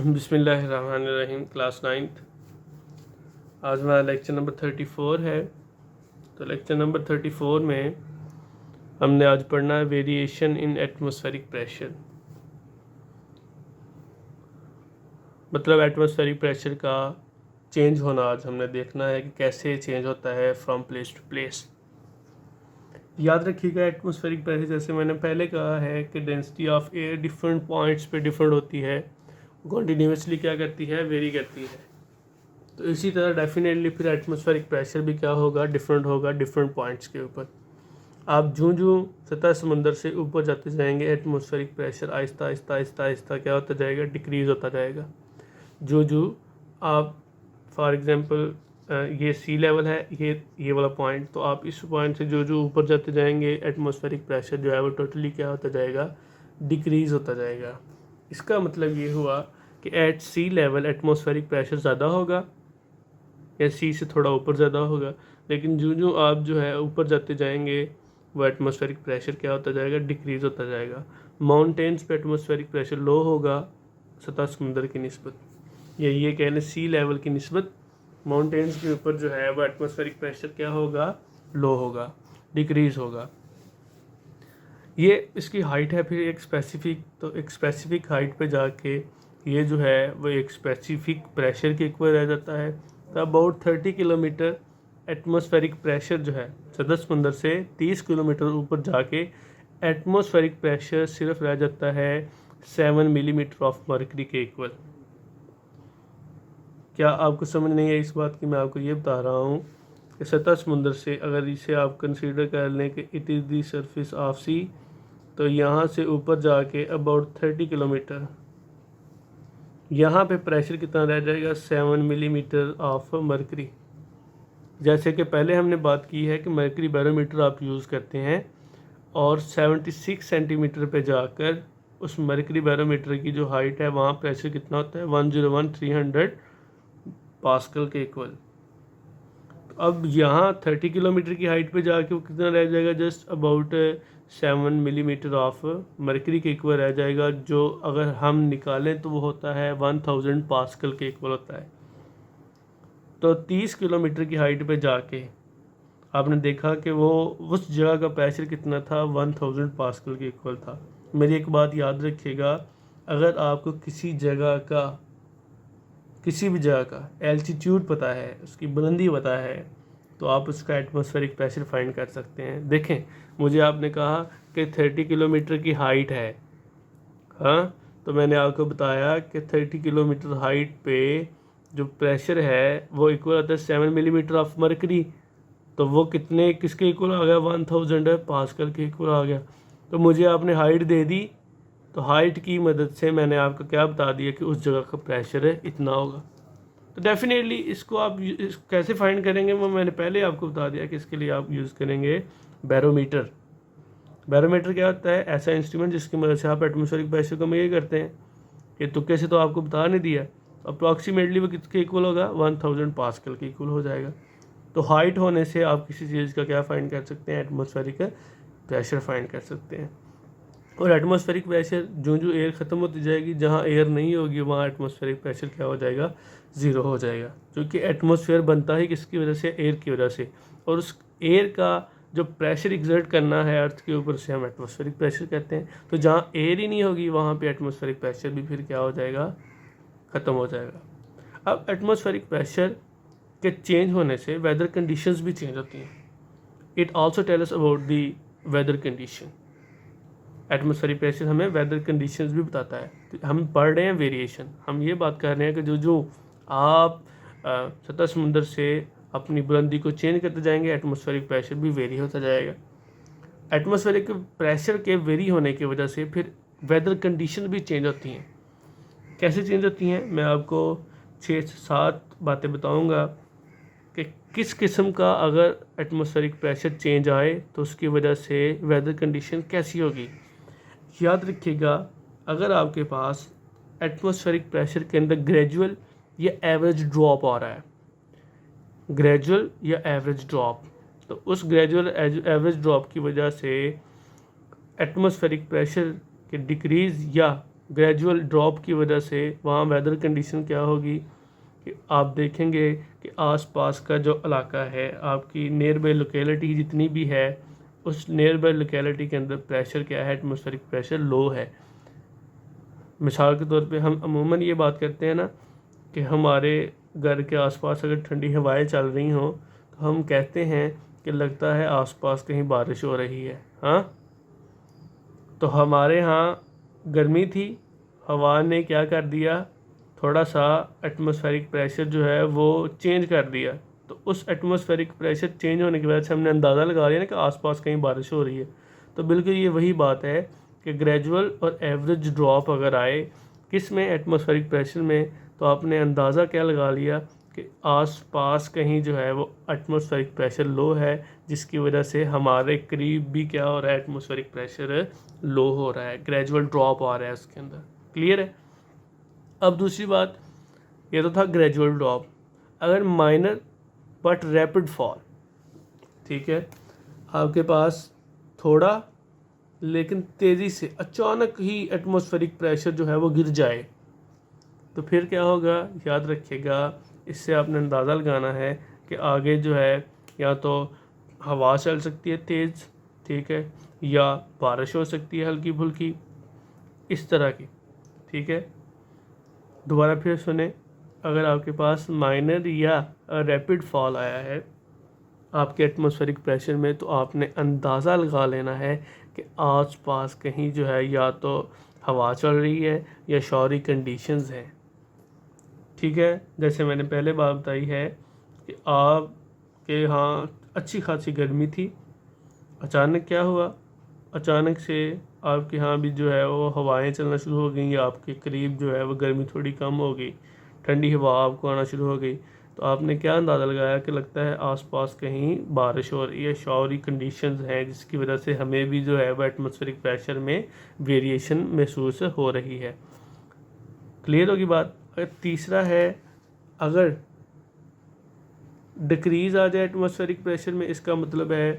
बिस्मिल्लाहिर्रहमानिर्रहीम। Class 9th। आज हमारा लेक्चर नंबर 34 है। तो लेक्चर नंबर 34 में हमने आज पढ़ना है वेरिएशन इन एटमॉस्फेरिक प्रेशर। मतलब एटमॉस्फेरिक प्रेशर का चेंज होना आज हमने देखना है कि कैसे चेंज होता है फ्रॉम प्लेस टू प्लेस। याद रखिएगा, एटमॉस्फेरिक प्रेशर जैसे मैंने पहले कहा है कि density of air different points पे डिफरेंट होती है, कॉन्टीन्यूसली क्या करती है, वेरी करती है। तो इसी तरह डेफिनेटली फिर एटमॉस्फेरिक प्रेशर भी क्या होगा, डिफरेंट होगा डिफरेंट पॉइंट्स के ऊपर। आप जूं सतह समंदर से ऊपर जाते जाएंगे एटमॉस्फेरिक प्रेशर आहिस्ता आहिस्ता आहिस्ता आहिस्ता क्या होता जाएगा, डिक्रीज़ होता जाएगा। जो आप फॉर एग्जांपल ये सी लेवल है, ये वाला पॉइंट, तो आप इस पॉइंट से जो ऊपर जाते जाएंगे एटमॉस्फेरिक प्रेशर जो है वो टोटली क्या होता जाएगा, डिक्रीज़ होता जाएगा। इसका मतलब ये हुआ कि एट सी लेवल एटमॉस्फेरिक प्रेशर ज़्यादा होगा या सी से थोड़ा ऊपर ज़्यादा होगा, लेकिन जो आप जो है ऊपर जाते जाएंगे वो एटमॉस्फेरिक प्रेशर क्या होता जाएगा, डिक्रीज़ होता जाएगा। माउंटेन्स पे एटमॉस्फेरिक प्रेशर लो होगा सतह समुंदर की निस्बत, या ये कह लें सी लेवल की निस्बत माउंटेन्स के ऊपर जो है वो एटमॉस्फेरिक प्रेशर क्या होगा, लो होगा, डिक्रीज़ होगा। ये इसकी हाइट है फिर एक स्पेसिफिक, तो एक स्पेसिफिक हाइट पे जाके ये जो है वो एक स्पेसिफिक प्रेशर के इक्वल रह जाता है। तो अबाउट 30 किलोमीटर एटमॉस्फेरिक प्रेशर जो है सतह समंदर से 30 किलोमीटर ऊपर जाके एटमॉस्फेरिक प्रेशर सिर्फ रह जाता है 7 मिलीमीटर ऑफ मर्करी के इक्वल। क्या आपको समझ नहीं है इस बात की? मैं आपको ये बता रहा हूँ कि सतह समुंदर से अगर इसे आप कंसीडर कर लें कि it is the surface of sea, तो यहाँ से ऊपर जाके अबाउट 30 किलोमीटर यहाँ पे प्रेशर कितना रह जाएगा, 7 मिलीमीटर ऑफ मर्करी। जैसे कि पहले हमने बात की है कि मर्करी बैरोमीटर आप यूज़ करते हैं और 76 सेंटीमीटर पे जाकर उस मर्करी बैरोमीटर की जो हाइट है वहाँ प्रेशर कितना होता है, 101,300 पास्कल के इक्वल। तो अब यहाँ 30 किलोमीटर की हाइट पे जाके वो कितना रह जाएगा, just about 7 millimetre of mercury के इक्वल रह जाएगा, जो अगर हम निकालें तो वो होता है 1000 पास्कल के इक्वल होता है। तो 30 किलोमीटर की हाइट पे जाके आपने देखा कि वो उस जगह का प्रेशर कितना था, 1000 पास्कल के इक्वल था। मेरी एक बात याद रखिएगा, अगर आपको किसी भी जगह का एल्टीट्यूड पता है, उसकी बुलंदी पता है, तो आप उसका एटमॉस्फेरिक प्रेशर फाइंड कर सकते हैं। देखें, मुझे आपने कहा कि 30 किलोमीटर की हाइट है, हाँ, तो मैंने आपको बताया कि 30 किलोमीटर हाइट पे जो प्रेशर है वो इक्वल होता है 7 मिलीमीटर ऑफ मर्करी। तो वो किसके इक्वल आ गया, 1000 पास्कल के इक्वल आ गया। तो मुझे आपने हाइट दे दी, तो हाइट की मदद से मैंने आपको क्या बता दिया कि उस जगह का प्रेशर है इतना होगा। तो डेफिनेटली इसको आप कैसे फाइंड करेंगे वो मैंने पहले आपको बता दिया कि इसके लिए आप यूज़ करेंगे बैरोमीटर। बैरोमीटर क्या होता है, ऐसा इंस्ट्रूमेंट जिसकी मदद से आप एटमॉस्फेरिक प्रेशर को मेजर करते हैं। ये तुक्के से तो आपको बता नहीं दिया, अप्रॉक्सीमेटली वो किसके इक्वल होगा, 1000 पास्कल के इक्वल हो जाएगा। तो हाइट होने से आप किसी चीज़ का क्या फाइंड कर सकते हैं, एटमॉस्फेरिक प्रेशर फाइंड कर सकते हैं। और एटमॉस्फेरिक प्रेशर जो एयर ख़त्म होती जाएगी, जहाँ एयर नहीं होगी वहाँ एटमॉस्फेरिक प्रेशर क्या हो जाएगा, ज़ीरो हो जाएगा। क्योंकि एटमॉस्फेयर बनता ही किसकी वजह से, एयर की वजह से, और उस एयर का जो प्रेशर एग्जर्ट करना है अर्थ के ऊपर से हम एटमॉस्फेरिक प्रेशर कहते हैं। तो जहाँ एयर ही नहीं होगी वहाँ पे एटमॉस्फेरिक प्रेशर भी फिर क्या हो जाएगा, ख़त्म हो जाएगा। अब एटमॉस्फेरिक प्रेशर के चेंज होने से वेदर कंडीशंस भी चेंज होती हैं। It also tell us about the weather condition. Atmospheric pressure हमें वेदर कंडीशंस भी बताता है। तो हम पढ़ रहे हैं वेरिएशन, हम ये बात कर रहे हैं कि जो आप सतह समुंदर से अपनी बुलंदी को चेंज करते जाएंगे एटमॉस्फेरिक प्रेशर भी वेरी होता जाएगा। एटमॉस्फेरिक प्रेशर के वेरी होने की वजह से फिर वेदर कंडीशन भी चेंज होती हैं। कैसे चेंज होती हैं, मैं आपको 6 से 7 बातें बताऊंगा कि किस किस्म का अगर एटमॉस्फेरिक प्रेशर चेंज आए तो उसकी वजह से वेदर कंडीशन कैसी होगी। याद रखिएगा, अगर आपके पास एटमॉस्फेरिक प्रेशर के अंदर ग्रेजुअल या एवरेज ड्रॉप आ रहा है, ग्रेजुअल या एवरेज ड्रॉप, तो उस ग्रेजुअल एवरेज ड्रॉप की वजह से एटमॉस्फेरिक प्रेशर के डिक्रीज़ या ग्रेजुअल ड्रॉप की वजह से वहाँ वेदर कंडीशन क्या होगी कि आप देखेंगे कि आसपास का जो इलाका है, आपकी नियर बाई लोकेलिटी जितनी भी है, उस नियर बाई लोकेलिटी के अंदर प्रेशर क्या है, एटमॉस्फेरिक प्रेशर लो है। मिसाल के तौर पे हम अमूमन ये बात करते हैं ना कि हमारे घर के आसपास अगर ठंडी हवाएं चल रही हों तो हम कहते हैं कि लगता है आसपास कहीं बारिश हो रही है। हाँ, तो हमारे यहाँ गर्मी थी, हवा ने क्या कर दिया, थोड़ा सा एटमॉस्फेरिक प्रेशर जो है वो चेंज कर दिया। तो उस एटमॉस्फेरिक प्रेशर चेंज होने की वजह से हमने अंदाज़ा लगा लिया ना कि आसपास कहीं बारिश हो रही है। तो बिल्कुल ये वही बात है कि ग्रेजुअल और एवरेज ड्रॉप अगर आए किस में, एटमॉस्फेरिक प्रेशर में, तो आपने अंदाज़ा क्या लगा लिया कि आसपास कहीं जो है वो एटमॉस्फेरिक प्रेशर लो है, जिसकी वजह से हमारे करीब भी क्या हो रहा है, एटमॉस्फेरिक प्रेशर लो हो रहा है, ग्रेजुअल ड्रॉप आ रहा है उसके अंदर। क्लियर है। अब दूसरी बात, ये तो था ग्रेजुअल ड्रॉप। अगर माइनर बट रैपिड फॉल, ठीक है, आपके पास थोड़ा लेकिन तेज़ी से अचानक ही एटमॉस्फेरिक प्रेशर जो है वो गिर जाए, तो फिर क्या होगा, याद रखिएगा, इससे आपने अंदाज़ा लगाना है कि आगे जो है या तो हवा चल सकती है तेज़, ठीक है, या बारिश हो सकती है हल्की फुल्की, इस तरह की। ठीक है, दोबारा फिर सुने, अगर आपके पास माइनर या रैपिड फॉल आया है आपके एटमॉस्फेरिक प्रेशर में, तो आपने अंदाज़ा लगा लेना है कि आसपास कहीं जो है या तो हवा चल रही है या शॉरी कंडीशंस हैं। ठीक है, जैसे मैंने पहले बात बताई है कि आपके यहाँ अच्छी खासी गर्मी थी, अचानक क्या हुआ, अचानक से आपके यहाँ भी जो है वो हवाएं चलना शुरू हो गई, या आपके करीब जो है वो गर्मी थोड़ी कम हो गई, ठंडी हवा आपको आना शुरू हो गई, तो आपने क्या अंदाज़ा लगाया कि लगता है आसपास कहीं बारिश हो रही है, शॉरी कंडीशंस हैं, जिसकी वजह से हमें भी जो है वो एटमॉस्फेरिक प्रेशर में वेरिएशन महसूस हो रही है। क्लियर होगी बात। अगर तीसरा है, अगर डिक्रीज़ आ जाए एटमॉस्फेरिक प्रेशर में, इसका मतलब है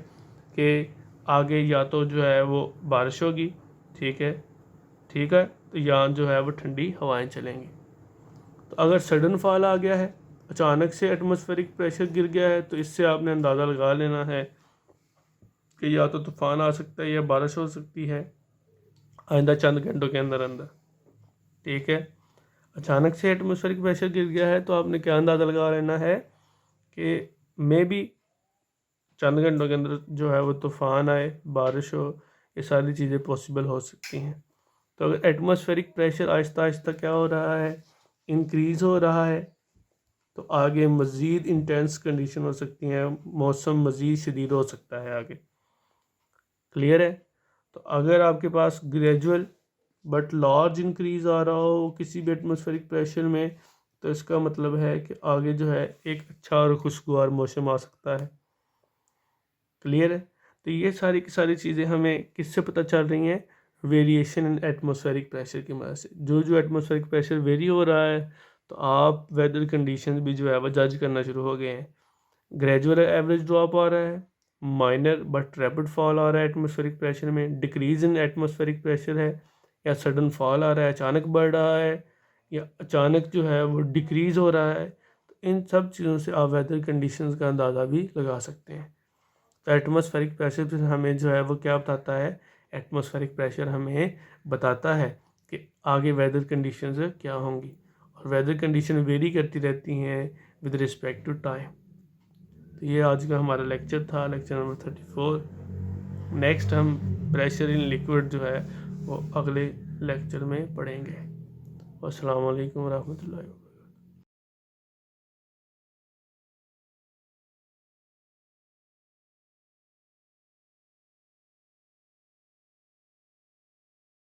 कि आगे या तो जो है वो बारिश होगी, ठीक है, तो या जो है वो ठंडी हवाएं चलेंगी। तो अगर सडन फॉल आ गया है, अचानक से एटमॉस्फेरिक प्रेशर गिर गया है, तो इससे आपने अंदाज़ा लगा लेना है कि या तो तूफान आ सकता है या बारिश हो सकती है आइंदा चंद घंटों के अंदर अंदर। ठीक है, अचानक से एटमॉस्फेरिक प्रेशर गिर गया है तो आपने क्या अंदाज़ा लगा लेना है कि मे बी चंद घंटों के अंदर जो है वो तूफान आए, बारिश हो, ये सारी चीज़ें पॉसिबल हो सकती हैं। तो अगर एटमॉस्फेरिक प्रेशर आहिस्ता आहिस्ता क्या हो रहा है, इंक्रीज़ हो रहा है, तो आगे मज़ीद इंटेंस कंडीशन हो सकती हैं, मौसम मज़ीद शदीद हो सकता है आगे। क्लियर है। तो अगर आपके पास ग्रेजुअल बट लार्ज इंक्रीज़ आ रहा हो किसी भी एटमॉस्फेरिक प्रेशर में, तो इसका मतलब है कि आगे जो है एक अच्छा और खुशगवार मौसम आ सकता है। क्लियर है। तो ये सारी की सारी चीज़ें हमें किससे पता चल रही हैं, वेरिएशन इन एटमॉस्फेरिक प्रेशर की मदद से। जो एटमॉस्फेरिक प्रेशर वेरी हो रहा है, तो आप वेदर कंडीशन भी जो है वह जज करना शुरू हो गए हैं। ग्रेजुअल एवरेज ड्रॉप आ रहा है, माइनर बट रैपिड फॉल आ रहा है एटमॉस्फेरिक प्रेशर में, डिक्रीज इन एटमॉस्फेरिक प्रेशर है, या सडन फॉल आ रहा है, अचानक बढ़ रहा है, या अचानक जो है वो डिक्रीज़ हो रहा है। तो इन सब चीज़ों से आप वेदर कंडीशंस का अंदाज़ा भी लगा सकते हैं। तो एटमॉस्फेरिक प्रेशर फिर हमें जो है वो क्या बताता है, एटमॉस्फेरिक प्रेशर हमें बताता है कि आगे वेदर कंडीशंस क्या होंगी, और वेदर कंडीशन वेरी करती रहती हैं विद रिस्पेक्ट टू टाइम। तो ये आज का हमारा लेक्चर था, लेक्चर नंबर 34। नेक्स्ट हम प्रेशर इन लिक्विड जो है वो अगले लेक्चर में पढ़ेंगे। अस्सलाम वालेकुम रहमतुल्लाहि।